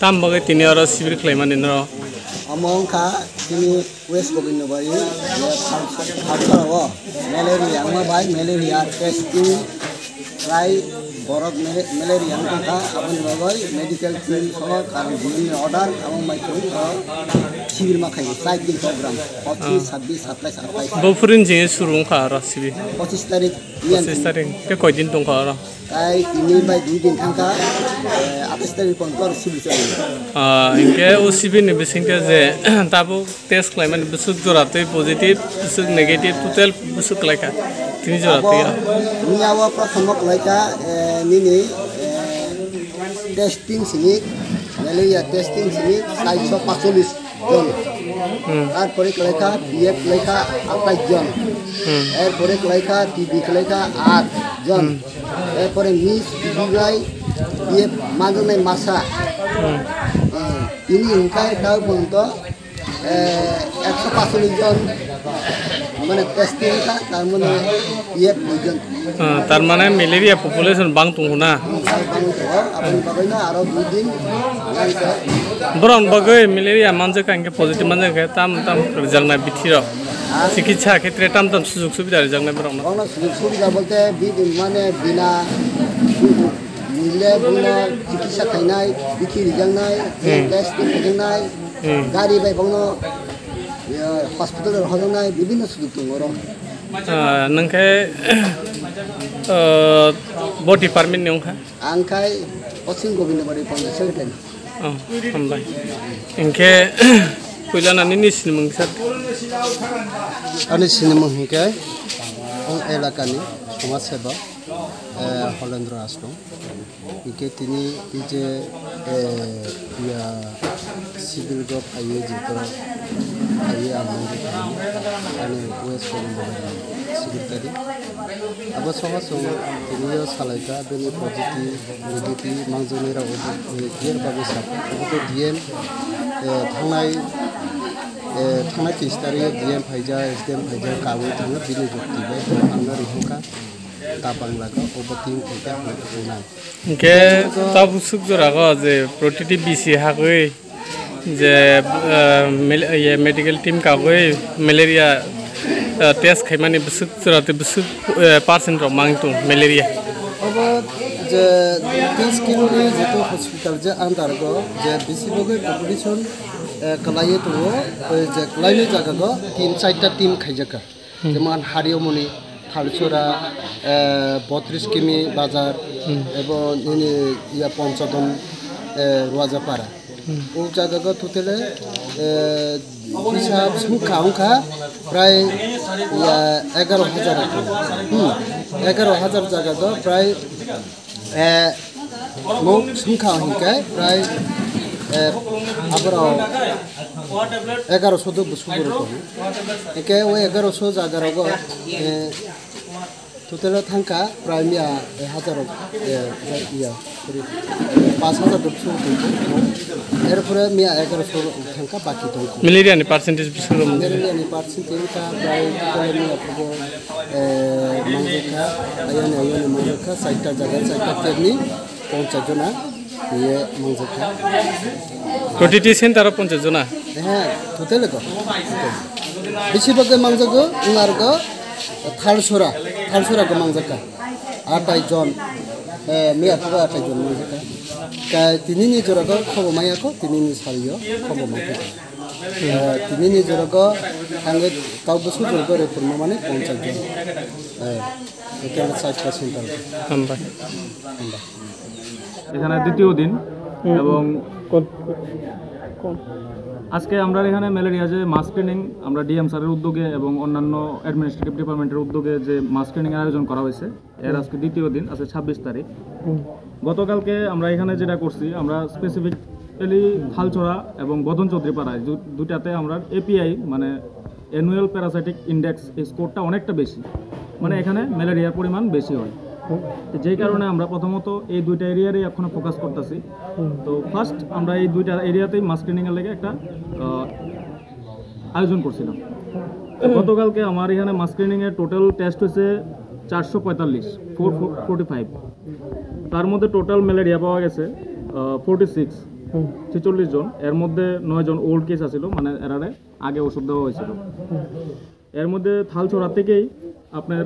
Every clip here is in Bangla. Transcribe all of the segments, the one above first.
tam bagai tini ora sibir klaiman inro among ka tini west bogin bari ya khalo malaria ma bai malaria testing try borok malaria ka apun bagai medical team so karon bini order among mai ko sibir ma khai site din program 25 26 27 bofurin je surung ka ra sibir 25 tarik 25 tarik ke koi din tong ka ra kai ini bai 2 din thangka 28 tarik pon sibir chali inke o sibir ni bisingke je tabu test klaiman busuk jorate positive busuk negative total busuk laika tini jorate ni awa prathomok laika nini testing sini malaria testing sini 445 জন তারপরে লেখা বিএফ লেখা 28 জন এরপরে লেখা টিবি লেখা 8 জন এরপরে মিস বিবিআই বিএফ মাগনে মাসা ইনি ইনকাই দাও পর্যন্ত 145 জন মানে টেস্টিং কা তার মানে বিএফ জন তার মানে ম্যালেরিয়া পপুলেশন বাং তুংনা আপনি পাবেন না আরো 2 দিন বরং বাগৈ ম্যালেরিয়া মানজে কাঙ্গে পজিটিভ মানজে কে তাম রিজাল্ট না বিথির চিকিৎসা ক্ষেত্রে টাম সুযোগ সুবিধা রিজাল্ট না বরং না সুযোগ সুবিধা বলতে মানে বিনা নিলে বুনা চিকিৎসা খাইনাই বিথি রিজাল্ট নাই টেস্টিং খাইনাই গাড়ি বাই বংনো হসপিটালের হজনাই বিভিন্ন সুযোগ দङ नोंखे ब डिपार्टमेन्ट नियंखा आंखाय पश्चिम गोविंदबाड़ी पंचायत सेक्रेटारि हामबाय इनखे फैलानानै निसिन मोंसार आनि सिनेमा हिंखाय आं एलाकानि समाज सेबक हलेन्द्र आश्रम इनखे तिनि जे या सिभिल गभ आयो जेफोर आयो आंनि वेस्ट बेंगल सेक्रेटारि अब समाजाव तिनियो सालायगा बेनि पजिटिभ नेगेटिभ मांजोनि राव गियर बागै साफा बेखौ डिएम थांनाय 30 तारिख डिएम फाइजा एसडीएम फाइजा काबु थाङो बिनि जुक्तिबाय आंनो रिहुका ताबांलागा अबतिं फैगा होनाय के ताबु सुख जरागा जे प्रतिटि बिसि हागै जे ये मेडिकल टीम कागै मलेरिया टेस्ट खाइमानि बुसुक जराते बुसुक परसेंट रो मांगतु मलेरिया अब जे 30 किलोनि जेतो हस्पिटाल जे आन्दारगो जे बिसिबगै पपुलेशन कलाये तो जे कलायनि जागागो 3-4टा टीम खाइजाका जेमान हारियमनि थालसुरा 32 किमी बाजार एबं निनि या पंचदन रुवाजापारा ও জায়গা টোটালে হিসাব সংখ্যা প্রায় 11,000 11,000 জায়গা প্রায় মোট সংখ্যা হিংকায় প্রায় আবার 1100 বছর একে ওই 1100 জায়গার টোটালে থাকা প্রায় 1000 ইয়া 5,000 বছর এরপরে 1100 থাকা বাকি দङ ম্যালেরিয়াनि পার্সেন্টেজ বিসুরম ম্যালেরিয়াनि পার্সেন্টেজ কা প্রায় টোটালে মিয়াফোগো মাংজেকা আয়ানি মাংজেকা 60টা জায়গা 60টা কেবনি 50 জনা ইয়ে মাংজেকা প্রতিটি সেন্টারে 50 জনা হ্যাঁ টোটালে গো বেশিরভাগ মাংজেগো উনারগো থালসরা গো মাংজেকা 28 জন মিয়াফোগো 28 জন মাংজেকা तिनिनि जरागा खबमायाखौ तिनिनि सारियो खबमाखौ तिनिनि जरागा आङो गावबोसो जरागा रेफर्म माने 50 जन এখানে 60টা সেন্টার হামবাই এখানে দ্বিতীয় দিন এবং আজকে আমরা এখানে ম্যালেরিয়া যে মাস ট্রেনিং আমরা ডিএম স্যারের উদ্যোগে এবং অন্যান্য অ্যাডমিনিস্ট্রেটিভ ডিপার্টমেন্টের উদ্যোগে যে মাস ট্রেনিং আয়োজন করা হয়েছে এর আজকে দ্বিতীয় দিন আছে 26 তারিখ গতকালকে আমরা এখানে যেটা করছি আমরা স্পেসিফিক্যালি খালচড়া এবং বদন চৌধুরীপাড়ায় দুটাতে আমরা এপিআই মানে অ্যানুয়াল প্যারাসাইটিক ইন্ডেক্স এই স্কোরটা অনেকটা বেশি মানে এখানে ম্যালেরিয়ার পরিমাণ বেশি হয় যেই কারণে আমরা প্রথমত এই দুইটা এরিয়ারই এখন ফোকাস করতেছি তো ফার্স্ট আমরা এই দুইটা এরিয়াতেই মাস ট্রেনিংয়ের লেগে একটা আয়োজন করছিলাম গতকালকে আমার এখানে মাস ট্রেনিংয়ের টোটাল টেস্ট হয়েছে 445 তার মধ্যে টোটাল ম্যালেরিয়া পাওয়া গেছে 46 হুম 46 জন, এর মধ্যে 9 জন ওল্ড কেস আছিল, মানে এরারে আগে ওষুধ দেওয়া হয়েছিল। এর মধ্যে থালছড়া থেকেই আপনার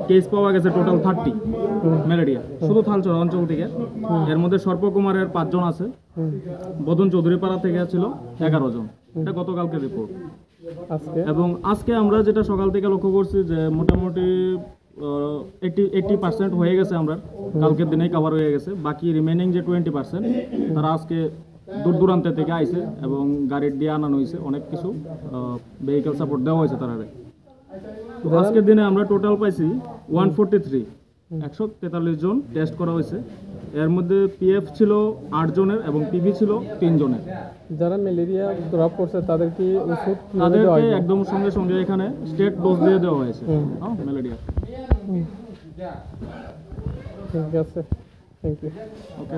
কেস পাওয়া গেছে টোটাল 30 ম্যালেরিয়া, শুধু থালছড়া অঞ্চল থেকে। এর মধ্যে সর্পকুমারের 5 জন আছে, হুম বদন চৌধুরী পাড়া থেকে ছিল 11 জন। এটা গতকালকে রিপোর্ট। আজকে এবং আজকে আমরা যেটা সকাল থেকে লক্ষ্য করছি যে মোটামুটি 80% হয়ে গেছে, আমরা কালকের দিনেই কভার হয়ে গেছে। বাকি রিমেনিং যে 20% তারা আজকে দূর দূরান্ত থেকে আইছে এবং গাড়ির দিয়ে আনানো হয়েছে, অনেক কিছু ভেহিকেল সাপোর্ট দেওয়া হয়েছে তারা। তো আজকের দিনে আমরা টোটাল পাইছি 143, 143 জন টেস্ট করা হয়েছে। এর মধ্যে পিএফ ছিল 8 জনের এবং পিভি ছিল 3 জনের। যারা ম্যালেরিয়া ধরা পড়ছে তাদের কি ওষুধ কিভাবে দেওয়া তাদেরকে হয়? একদম সঙ্গে সঙ্গে এখানে স্টেট ডোজ দিয়ে দেওয়া হয়েছে ম্যালেরিয়া। ঠিক আছে, থ্যাংক ইউ। ওকে।